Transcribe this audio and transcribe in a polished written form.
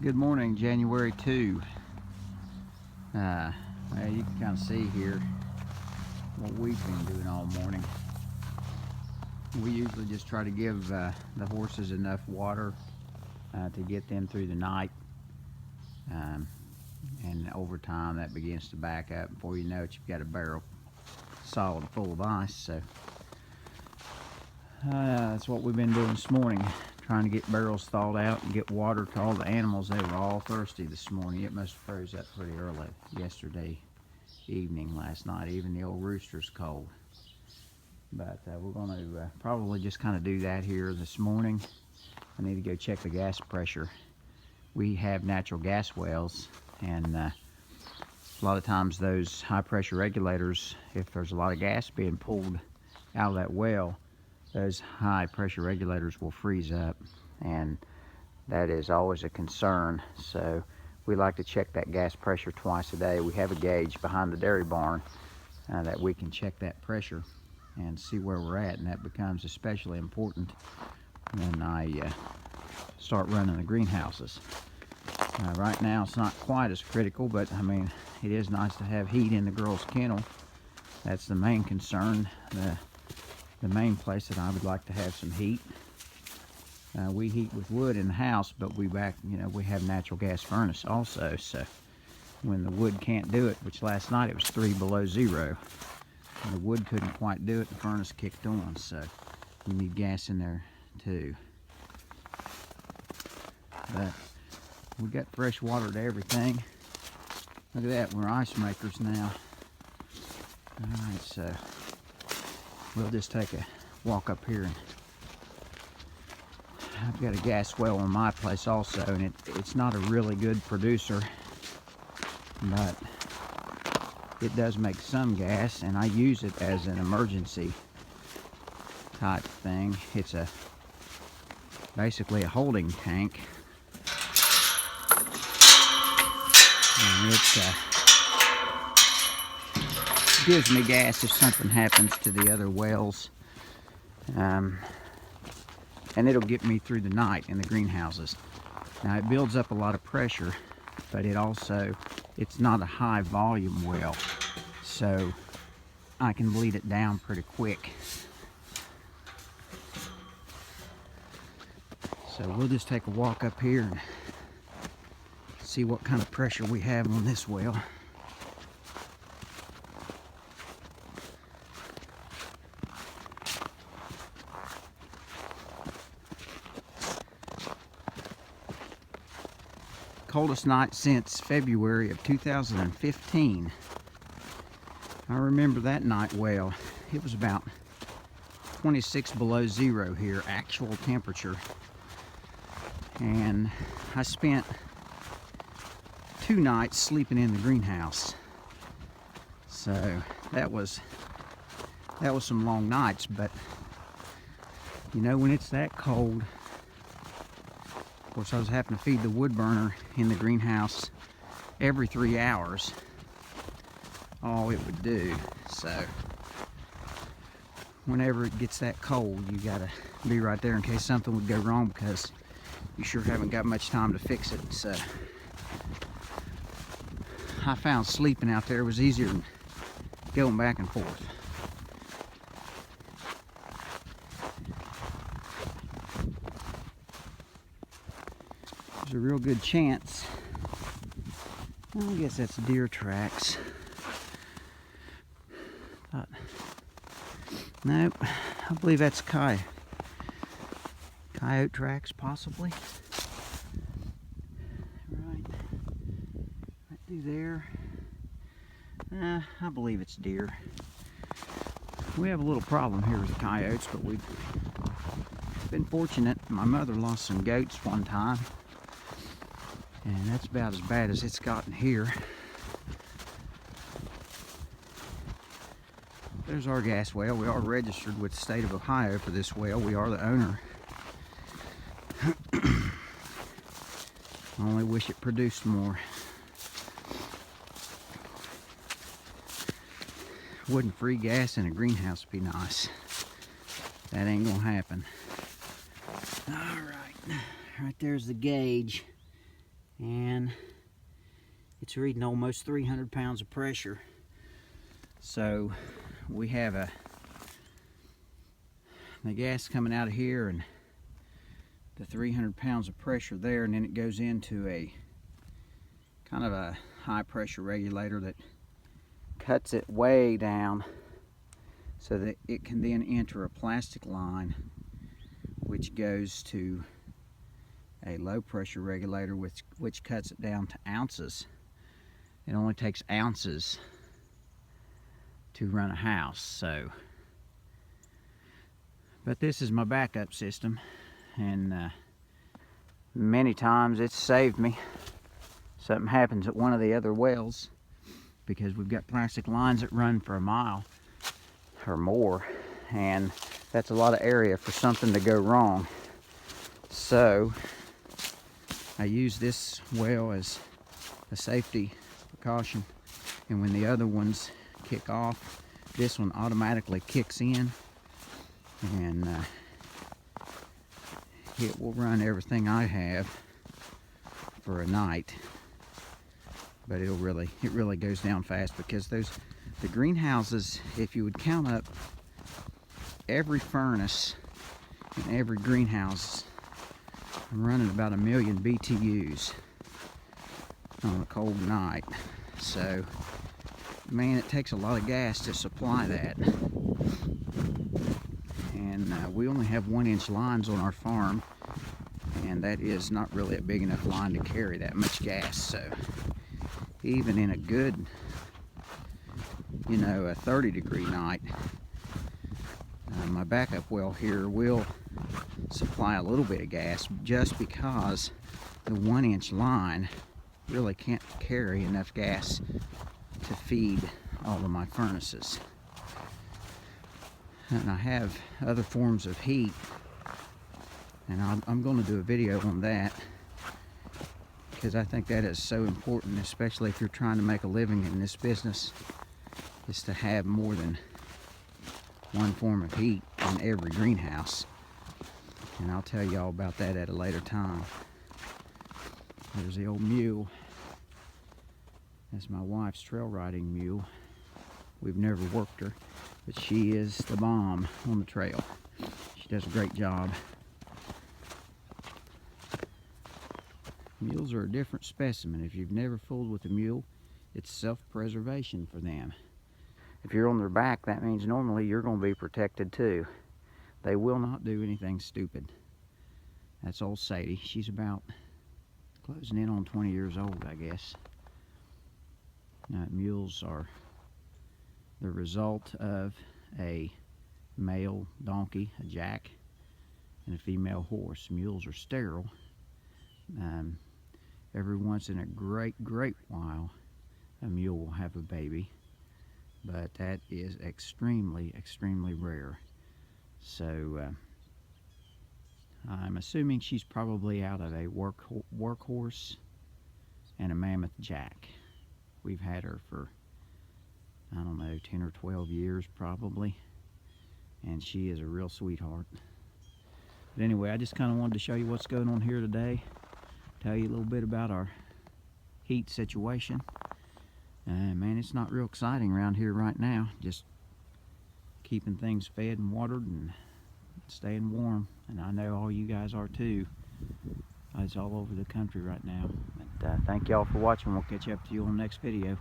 Good morning, January 2. Well, you can kind of see here what we've been doing all morning. We usually just try to give the horses enough water to get them through the night. And over time that begins to back up. Before you know it, you've got a barrel solid full of ice. So that's what we've been doing this morning, trying to get barrels thawed out and get water to all the animals. They were all thirsty this morning. It must have froze up pretty early yesterday evening, last night. Even the old rooster's cold. But we're going to probably just kind of do that here this morning. I need to go check the gas pressure. We have natural gas wells, and a lot of times those high pressure regulators, if there's a lot of gas being pulled out of that well, those high pressure regulators will freeze up, and that is always a concern. So we like to check that gas pressure twice a day. We have a gauge behind the dairy barn that we can check that pressure and see where we're at, and that becomes especially important when I start running the greenhouses. Right now it's not quite as critical, but I mean, it is nice to have heat in the girls' kennel. That's the main concern. The main place that I would like to have some heat. We heat with wood in the house, but we have natural gas furnace also. So when the wood can't do it, which last night it was 3 below zero, and the wood couldn't quite do it, the furnace kicked on. So you need gas in there too. But we got fresh water to everything. Look at that, we're ice makers now. All right, so we'll just take a walk up here, and I've got a gas well on my place also, and it's not a really good producer, but it does make some gas, and I use it as an emergency type thing. It's basically a holding tank, and it gives me gas if something happens to the other wells, and it'll get me through the night in the greenhouses. Now it builds up a lot of pressure, but it's not a high volume well, so I can bleed it down pretty quick. So we'll just take a walk up here and see what kind of pressure we have on this well. Coldest night since February of 2015. I remember that night well. It was about 26 below zero here, actual temperature. And I spent 2 nights sleeping in the greenhouse. So that was some long nights, but you know, when it's that cold, of course, I was having to feed the wood burner in the greenhouse every 3 hours. All it would do. So whenever it gets that cold, you gotta be right there in case something would go wrong, because you sure haven't got much time to fix it. So I found sleeping out there was easier than going back and forth. There's a real good chance, I guess that's deer tracks. Nope, I believe that's coyote tracks, possibly. Right through there. I believe it's deer. We have a little problem here with the coyotes, but we've been fortunate. My mother lost some goats one time, and that's about as bad as it's gotten here. There's our gas well. We are registered with the state of Ohio for this well. We are the owner. I only wish it produced more. Wouldn't free gas in a greenhouse be nice? That ain't gonna happen. All right, right there's the gauge. and it's reading almost 300 pounds of pressure. So we have the gas coming out of here and the 300 pounds of pressure there, and then it goes into a kind of a high pressure regulator that cuts it way down so that it can then enter a plastic line which goes to a low pressure regulator which cuts it down to ounces. It only takes ounces to run a house. So, but this is my backup system, and many times it's saved me. Something happens at one of the other wells, because we've got plastic lines that run for a mile or more, and that's a lot of area for something to go wrong. So I use this well as a safety precaution, and when the other ones kick off, this one automatically kicks in, and it will run everything I have for a night. But it really goes down fast, because the greenhouses, if you would count up every furnace in every greenhouse, I'm running about 1 million BTUs on a cold night. So, man, it takes a lot of gas to supply that. And we only have 1-inch lines on our farm, and that is not really a big enough line to carry that much gas. So, even in a good, a 30-degree night, my backup well here will supply a little bit of gas, just because the 1-inch line really can't carry enough gas to feed all of my furnaces. And I have other forms of heat, and I'm going to do a video on that, because I think that is so important, especially if you're trying to make a living in this business, is to have more than one form of heat in every greenhouse. And I'll tell you all about that at a later time. There's the old mule. That's my wife's trail riding mule. We've never worked her, but she is the bomb on the trail. She does a great job. Mules are a different specimen. If you've never fooled with a mule, it's self-preservation for them. If you're on their back, that means normally you're going to be protected too. They will not do anything stupid. That's old Sadie. She's about closing in on 20 years old, I guess. Mules are the result of a male donkey, a jack, and a female horse. Mules are sterile. Every once in a great while, a mule will have a baby, but that is extremely rare. So I'm assuming she's probably out of a workhorse and a mammoth jack. We've had her for, I don't know, 10 or 12 years probably, and she is a real sweetheart. But anyway, I just kind of wanted to show you what's going on here today, tell you a little bit about our heat situation. Man, it's not real exciting around here right now, just keeping things fed and watered and staying warm, and I know all you guys are too. It's all over the country right now. But thank y'all for watching. We'll catch up to you on the next video.